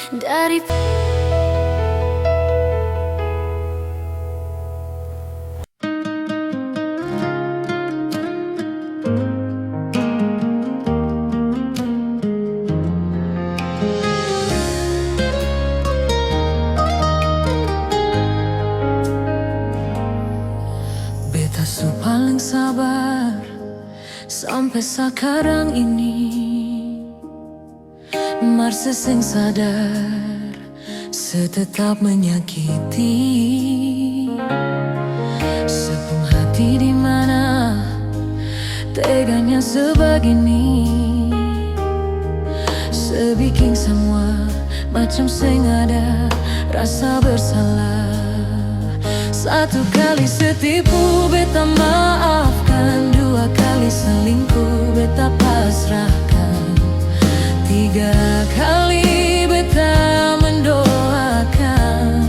dari beta su paling sabar sampai sekarang ini. Marse sing sadar setetap menyakiti. Sepenuh hati di mana teganya sebegini. Sebikin semua macam sing ada rasa bersalah. Satu kali setipu beta maafkan, dua kali selingkuh beta pasrahkan, tiga kali beta mendoakan,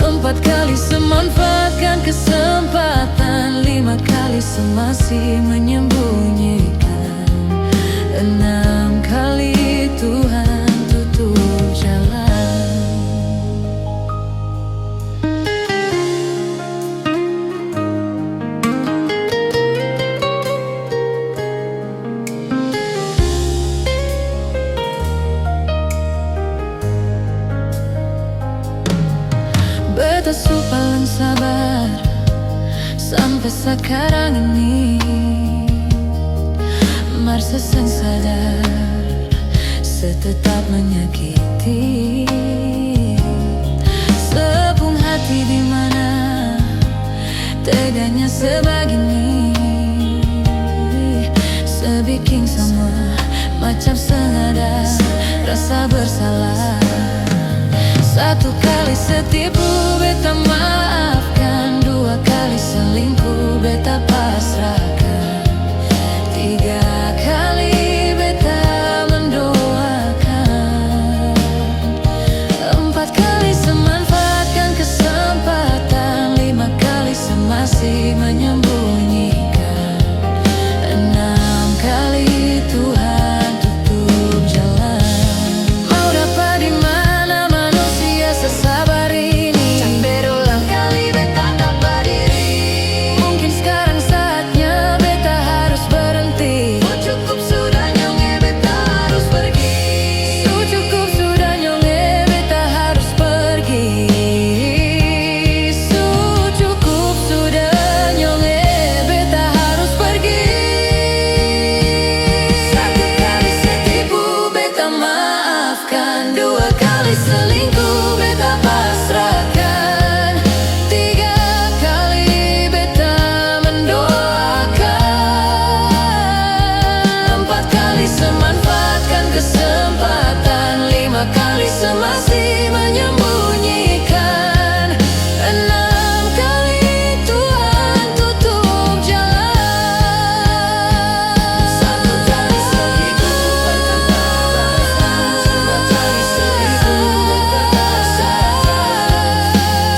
empat kali semanfaatkan kesempatan, lima kali semasih menyembunyikan, enam kali Tuhan tutup jalan. Beta su paling sabar sampai sekarang ini. Marse sing sadar setetap menyakiti. Sepenuh hati di mana teganya sebegini. Sebikin semua macam sengaja rasa bersalah. Satu kali setipu beta maafkan, dua kali selingkuh beta pasrahkan, tiga kali beta mendoakan, empat kali semanfaatkan kesempatan, lima kali semasih menyembunyikan, enam kali Tuhan tutup jalan. Mau dapat di mana sabar ini, tak berulang kali beta tak berdiri. Mungkin sekarang saatnya beta harus berhenti. Cukup sudah nyonge beta harus pergi. Cukup sudah nyonge beta harus pergi. Cukup sudah nyonge beta harus pergi. Satu kali setipu beta maafkan, dua kali selingkuh beta pasrahkan, tiga kali beta mendoakan, empat kali semanfaatkan kesempatan, lima kali semasih menyembunyikan, enam kali Tuhan tutup jalan. Satu kali selingkuh beta pasrahkan, dua kali selingkuh beta pasrahkan,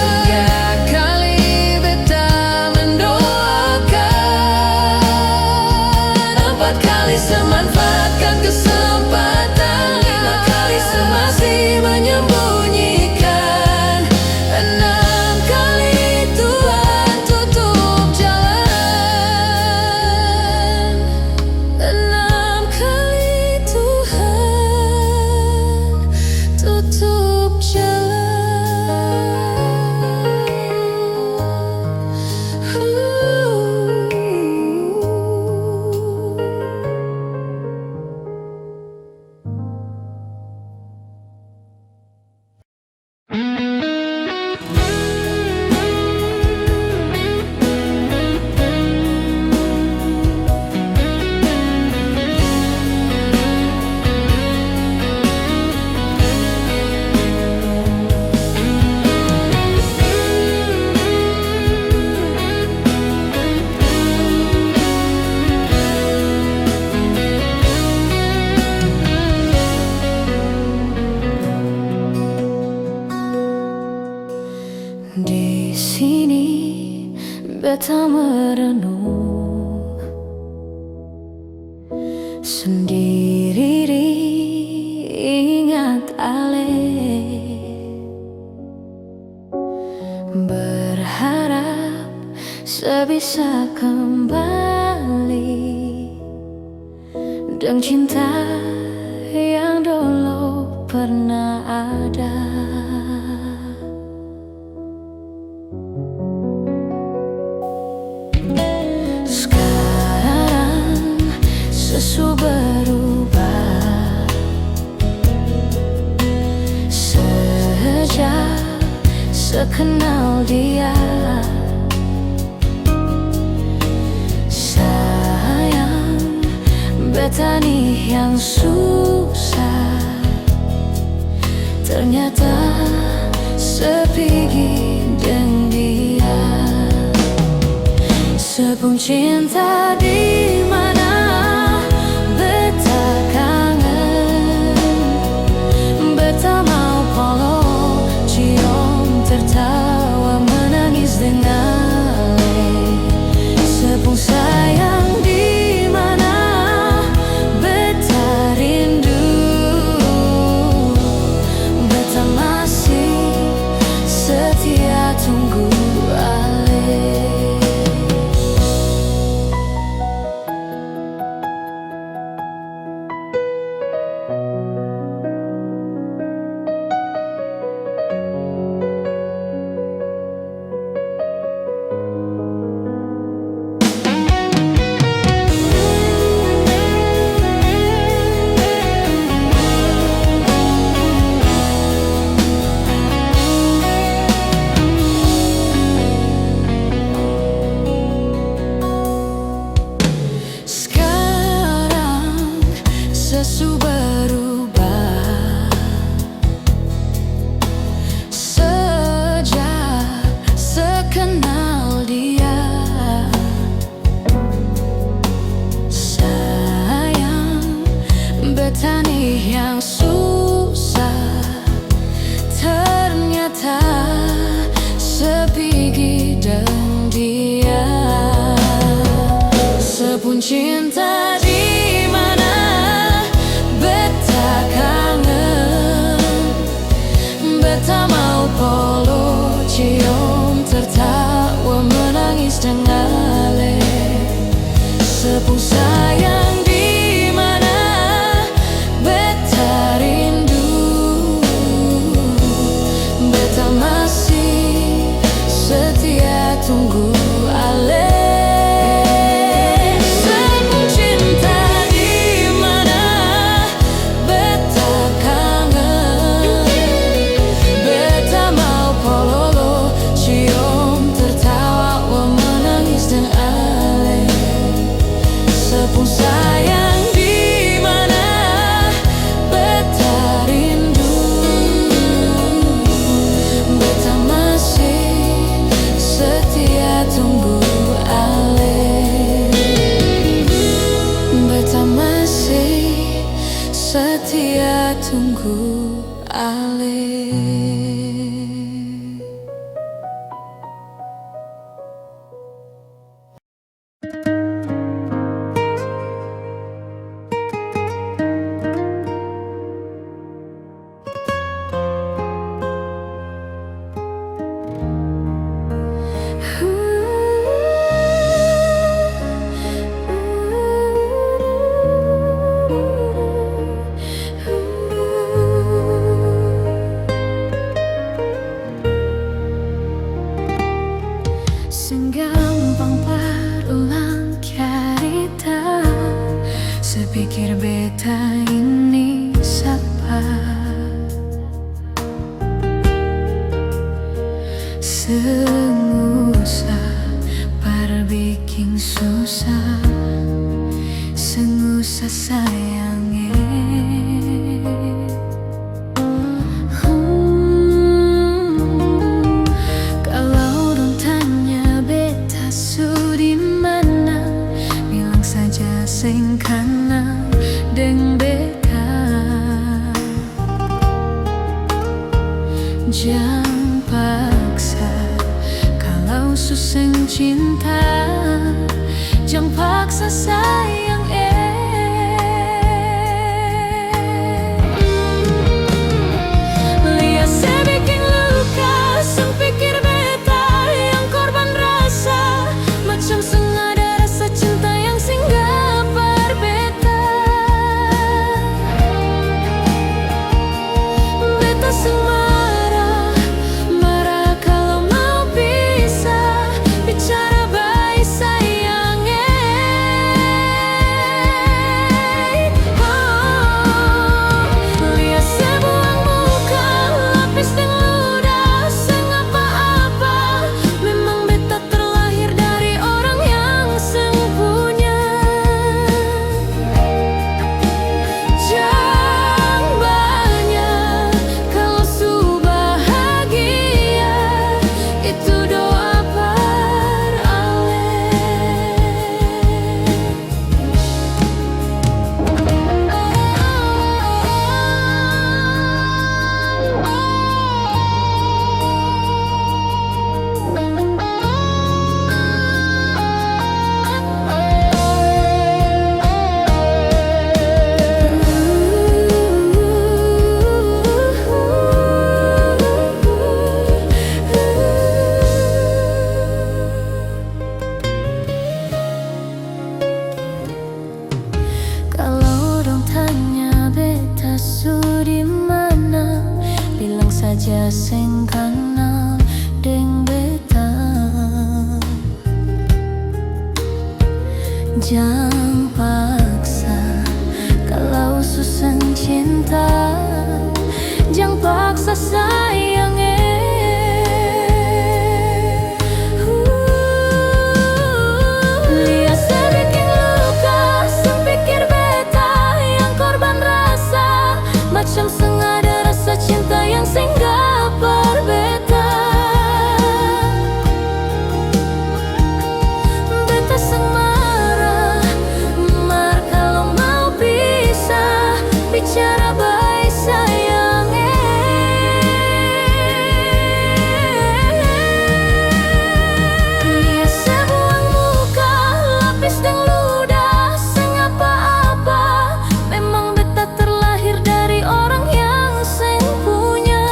tiga kali beta mendoakan, empat kali semanfaatkan kesempatan, lima kali semasih menyembunyikan, enam kali Tuhan tutup jalan, enam kali Tuhan tutup jalan. Di sini beta merenung sendiri, ingat alih. Berharap sebisa kembali dengan cinta yang dulu pernah ada. Sekarang sesu berubah sejak sekenal dia. Sayang, betani yang susah ternyata sepigi dengan dia. Sepung cinta di mana beta kangen, beta mau peluk, cium, tertawa, menangis dengan sepung sayang di mana beta rindu, beta masih setia tunggu alih. Sesu berubah sejak sekenal dia. Sayang, betani yang susah ternyata sepigi dengan dia. Sepung cinta di mana beta kangen, beta mau peluk, cium, tertawa, menangis dengan alih. Sepung sayang di mana beta rindu, beta masih setia tunggu alih. Sepung sayang di mana beta rindu, beta masih setia tunggu alih. Beta masih setia tunggu alih. Senggampang berulang cerita, sepikir beta ini siapa. Sengusah perbikin susah, sengusah sayangnya. Kalau dong tanya beta sudi mana, bilang saja sing kana deng beta. Jangan paksa kalau susah cinta, jangan paksa sayang itu di mana? Bilang saja sing kenal deng beta. Jangan paksa kalau susah cinta. Jangan paksa sayang. Lihat sedikit luka, sempikir beta yang korban rasa. Macam sengaja rasa cinta yang singgah berbeda. Beta sang marah, marah kalau mau pisah. Bicara baik sayang. Lihat sebuang muka, lapis dan ludah, seng apa-apa. Memang beta terlahir dari orang yang seng punya.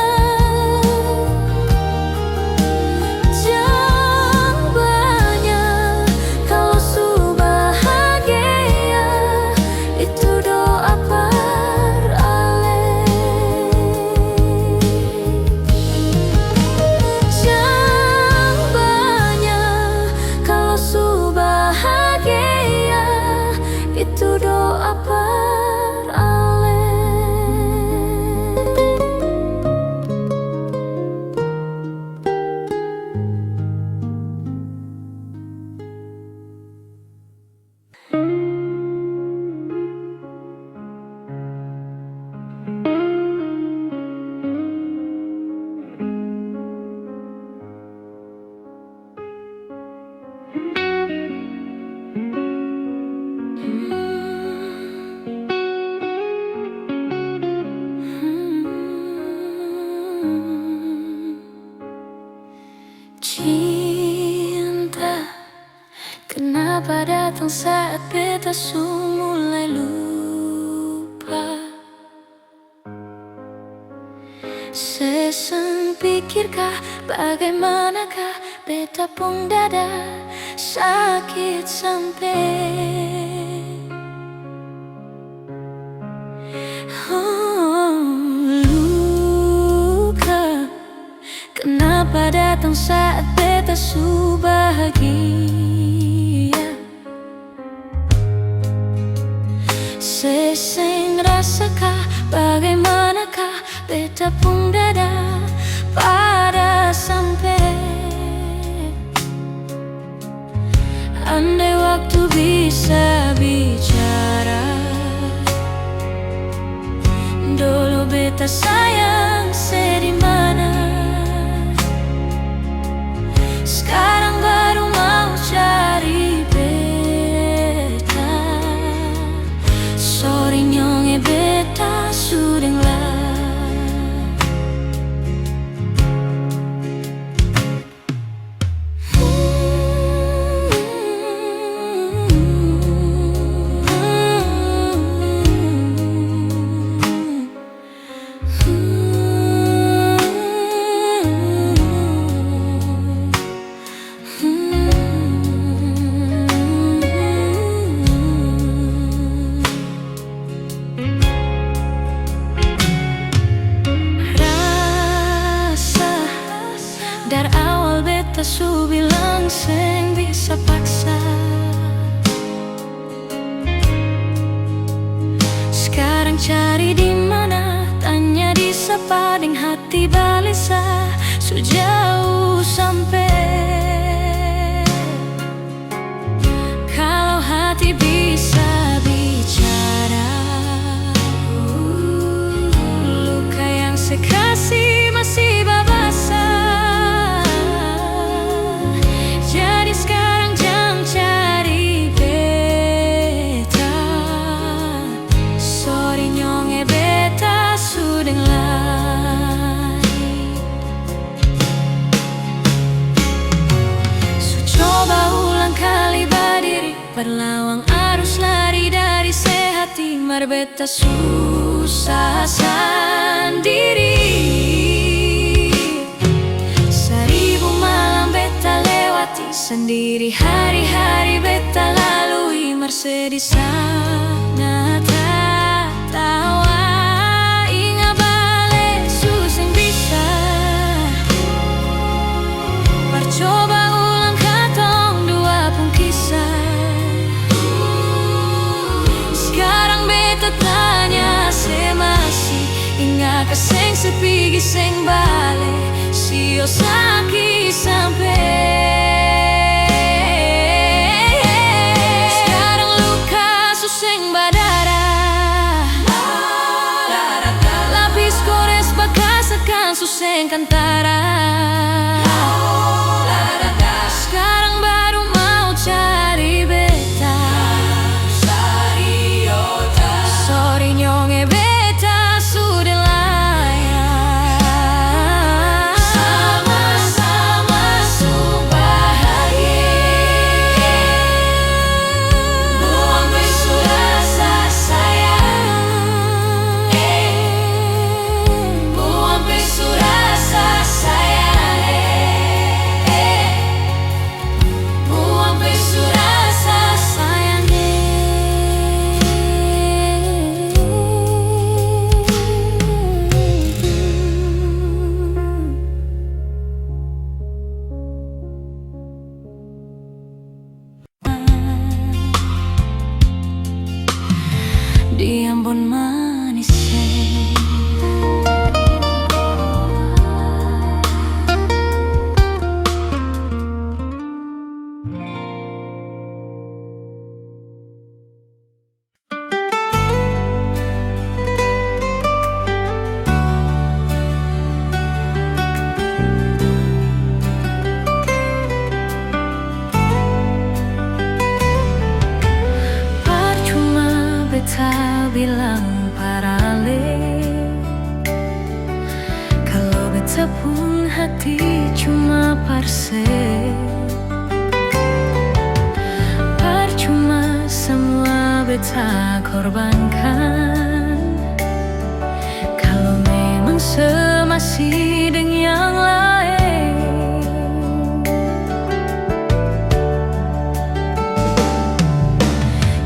Jangan banyak kalau su bahagia, itu doa per ale. Jangan banyak kalau su bahagia, itu doa per ale. Cinta, kenapa datang saat beta su mulai lupa? Seseng pikirkah, bagaimanakah beta pun dada sakit sampai. Luka, kenapa datang saat beta su bahagia? Seseng rasakah, bagaimanakah beta pun dada pada sampai. Andai waktu bisa bicara, dulu beta sayang sedimana. Sekarang baru mau cari beta. Sorry nyonge beta sudeng lah. Dari awal beta su bilang seng bisa paksa. Sekarang cari di mana, tanya di sepading hati balisa. Su jauh sampai. Kalau hati bisa bicara, luka yang sekasih masih babasa. Jadi sekarang jangan cari beta. Sorry nyonge beta sudeng lai. Su coba ulang kali berdiri, berlawang arus lari dari sehati. Mar beta susah sendiri. Seribu malam beta lewati sendiri, hari-hari beta lalui. Mersedih sana tertawa, ingat Sing sepigi sing bale sio saki sampai. Sekarang luka suseng berdarah, lapis gores bekas akan suseng kantara. Sekarang baru mau cari beta, sorry nyonge beta sudah layak. Sama-sama su bahagia, buang besu rasa sayang, buang besu rasa sayang, buang besu rasa sayang. Di Ambon manis percuma beta bilang parale, kalau beta pun hati cuma parse. Percuma semua beta korbankan, kalau memang semasih dengan yang lain.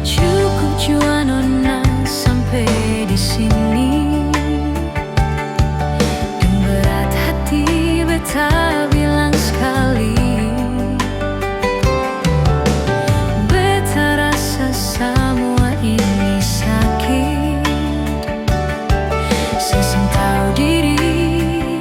Cukup jua nona sampai di sini, dan berat hati beta bilang sekali, beta rasa semua ini sakit. Sesing tahu diri,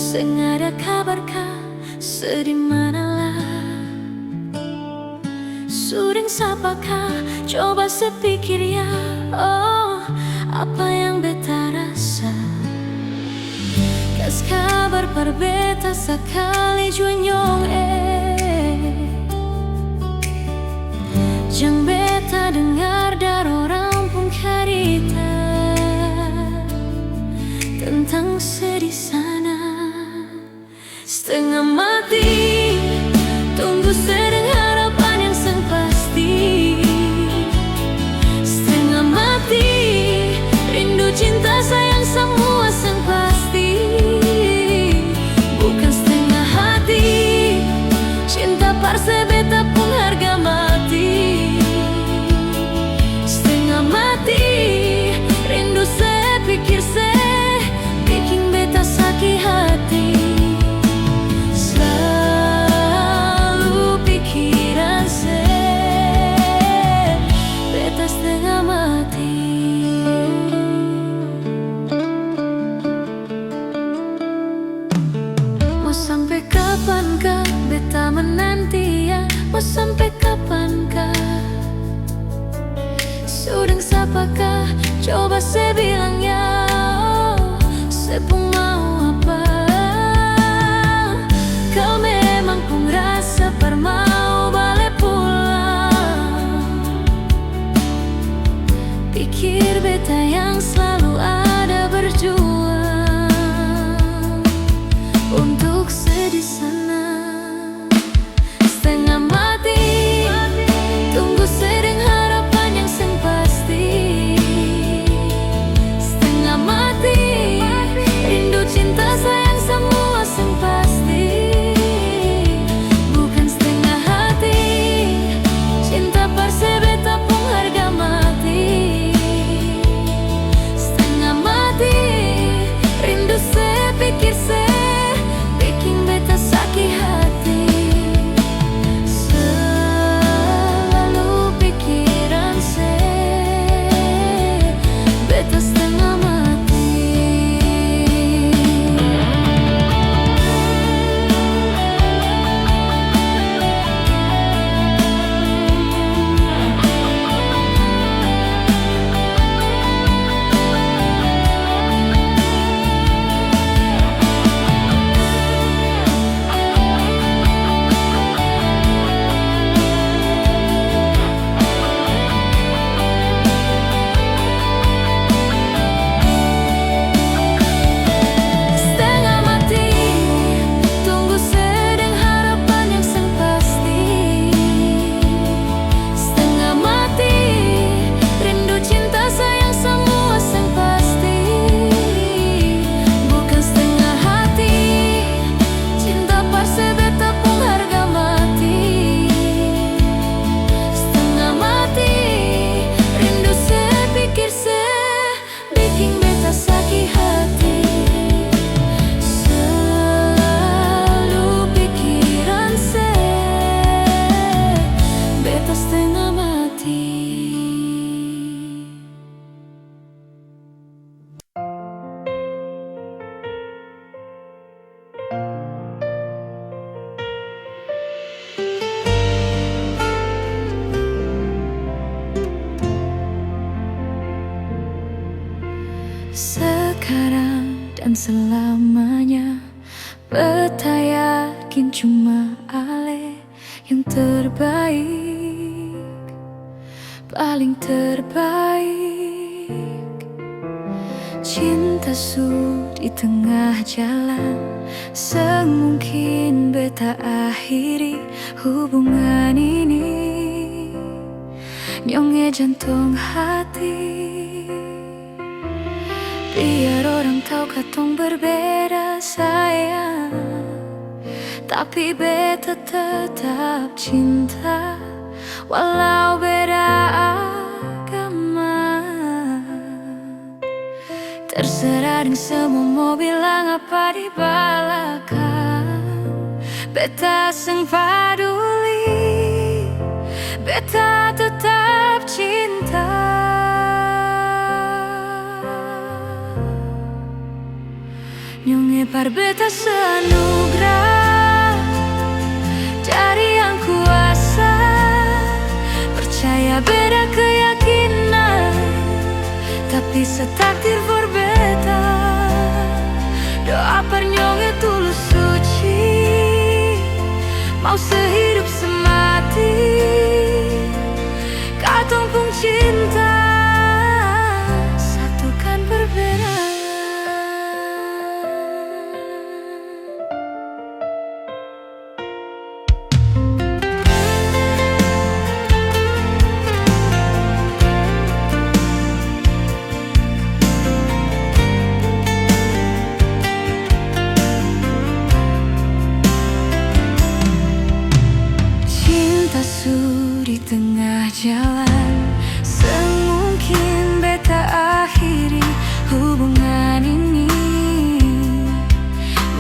Sing ada kabarkah sedih manalah? Suring sapakah coba sepikir ya. Oh, apa yang beta rasa? Kas kabar par beta sekali juanyong Jang beta dengar dari orang pun karita tentang sedih sana. Setengah mati tunggu sedang harapan yang sang pasti. Setengah mati rindu cinta sayang semua sang pasti. Bukan setengah hati cinta parse beta pun harga mati. Setengah mati rindu se pikir se bikin beta sakit hati. Selalu pikiran se beta setengah mati. Mau sampai kapankah beta menanti ya? Mau sampai kapankah? Sudah sapakah coba saya bilang ya. Oh, saya pun mau apa? Kau memang pun rasa per mau balik pulang. Pikir beta yang selalu ada berjuang untuk sedih sana. Setengah mati tunggu sedang harapan yang sang pasti. Setengah mati rindu cinta sayang semua sang pasti. Bukan setengah hati cinta parse beta pun harga mati. Setengah mati rindu se pikir se bikin beta sakit hati. Selalu pikiran se beta setengah mati. Setengah mati tunggu sedang harapan yang sang pasti. Setengah mati rindu cinta sayang semua sang pasti. Bukan setengah hati cinta parse beta pun harga mati. Setengah mati rindu se pikir se bikin beta sakit hati. Selalu pikiran se beta setengah mati. Sekarang dan selamanya beta yakin cuma Ale yang terbaik, paling terbaik. Cinta su di tengah jalan, semungkin beta akhiri hubungan ini. Nyonge jantung hati, biar orang tahu katong berbeda sayang, tapi beta tetap cinta walau beda agama. Terserah deng semua mau bilang apa di belakang, beta seng paduli, beta tetap cinta. Nyonge Parbeta seanugerah dari yang kuasa, percaya beda keyakinan, tapi setakdir berbeda. Doa pernyonge tulus suci, mau sehidup semati, katong pung cinta satukan berbeda. Di tengah jalan, semungkin beta akhiri hubungan ini.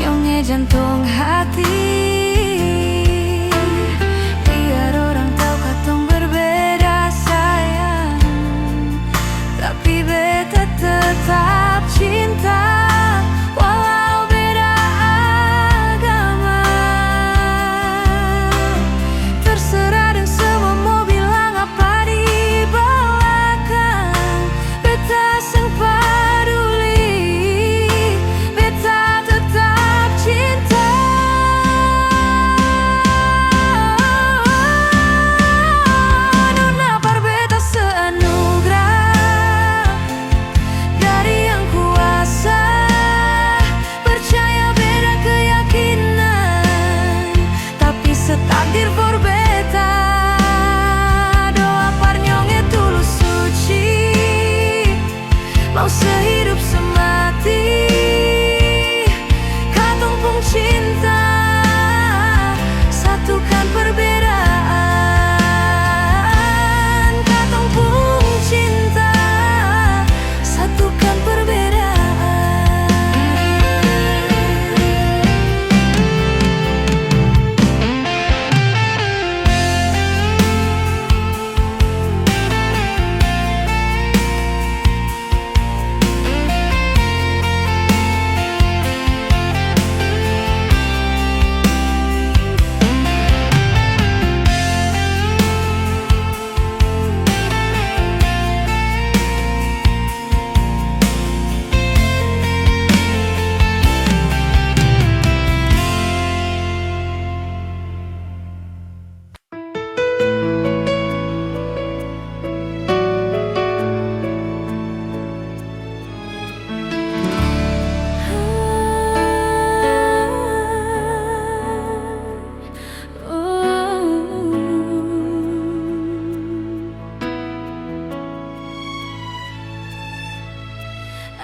Nyonge jantung hati, biar orang tahu katong berbeda sayang, tapi beta tetap cinta. Sehidup semati, katong pung cinta satukan perbedaan. Katong pung cinta satukan perbedaan.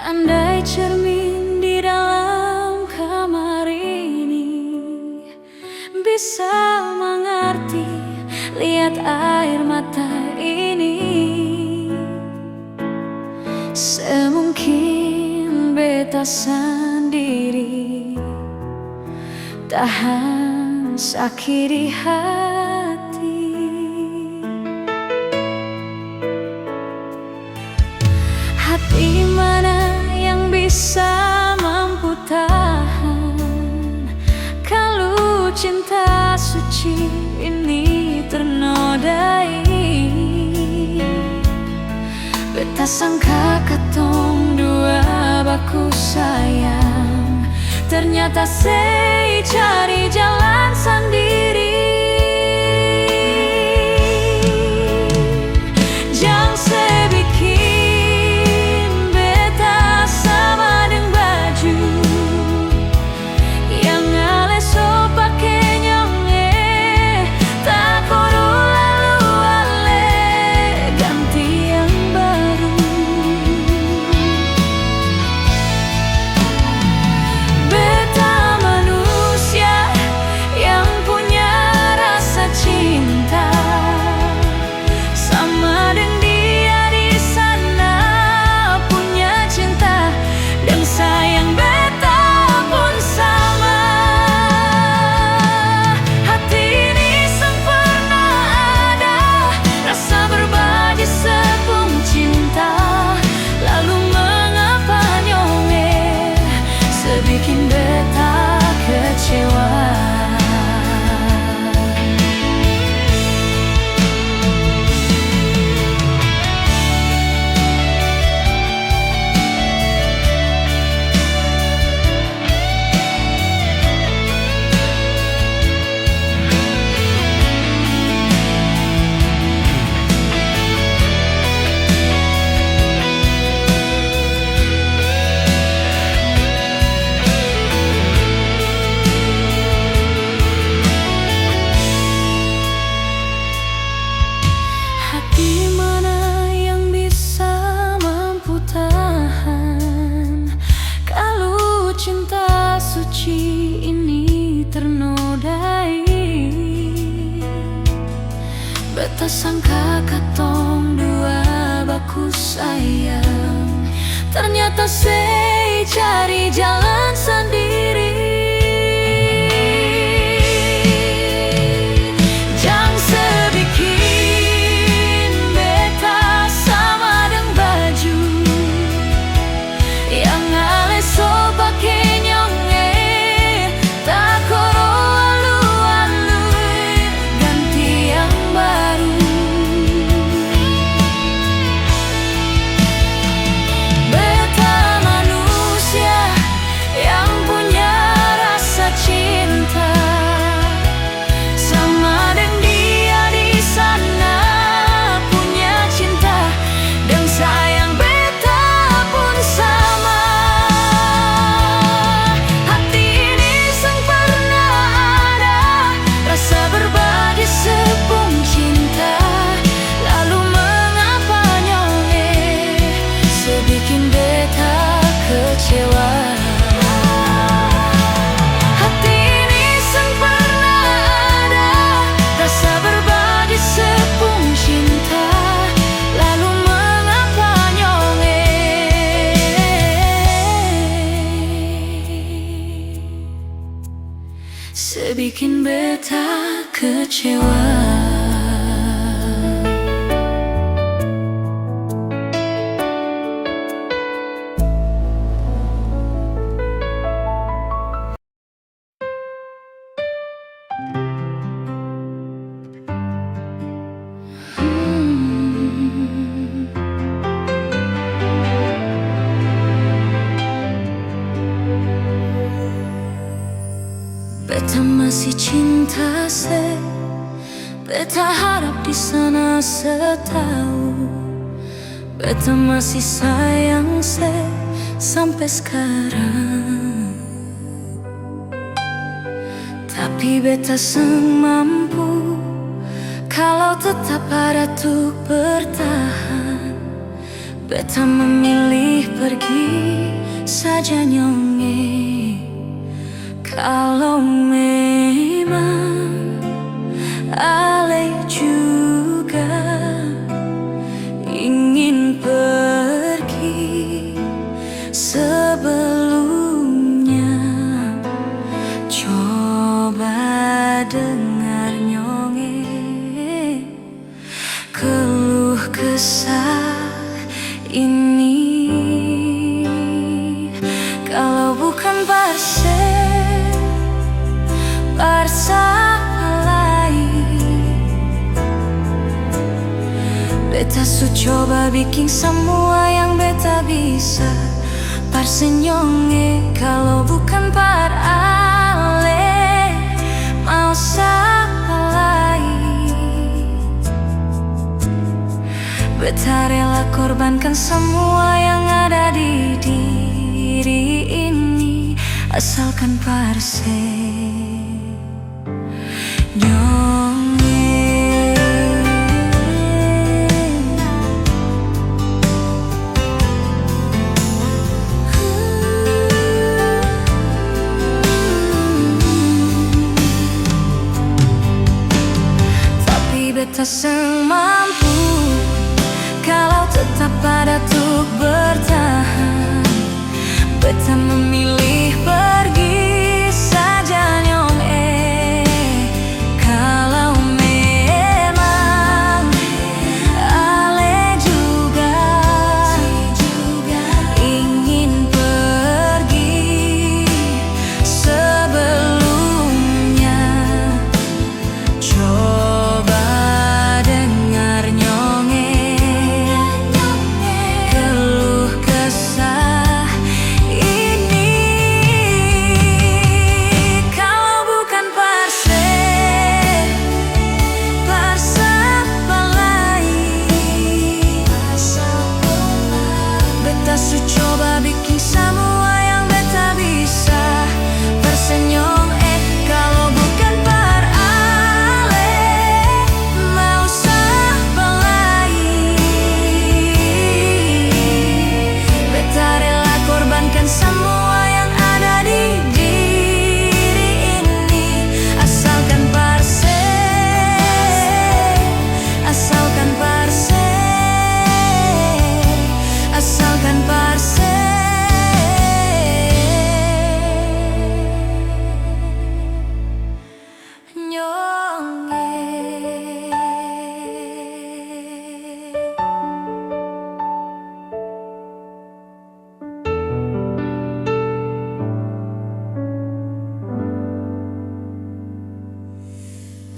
Andai cermin di dalam kamar ini bisa mengerti, lihat air mata ini, semungkin beta sendiri tahan sakit di hati. Hati mana yang bisa mampu tahan kalau cinta suci ini ternodai. Beta sangka katong dua baku sayang, ternyata sei cari jalan sendiri. Jangan sebikin beta sama deng baju yang aleso pake nyonge, tak kodo lalu ale ganti yang baru. Beta manusia yang punya suci ini ternodai. Beta sangka katong dua baku sayang, ternyata sei cari jalan sendiri. Jang sebikin beta sama deng baju yang aleso pake nyonge, tak koro alu-alu, ganti yang baru. Beta manusia yang punya rasa cinta, sama deng dia di sana punya cinta, dan sayang beta pun sama. Hati ini sang pernah ada rasa berbagi sepung cinta, lalu mengapa nyonge sebikin beta kecewa. Hati ini sang pernah ada rasa berbagi sepung cinta, lalu mengapa nyonge sebikin beta kecewa. Beta masih cinta se, beta harap di sana setahu. Beta masih sayang se sampai sekarang. Tapi beta seng mampu kalau tetap ada tuh bertahan. Beta memilih pergi saja nyonge. Kalau memang ale juga ingin pergi, sebelumnya coba dengar nyonge keluh kesah ini. Kalau bukan beta su coba bikin semua yang beta bisa. Parsenyonge kalau bukan par ale mau siapa lagi. Beta rela korbankan semua yang ada di diri ini, asalkan parse beta seng mau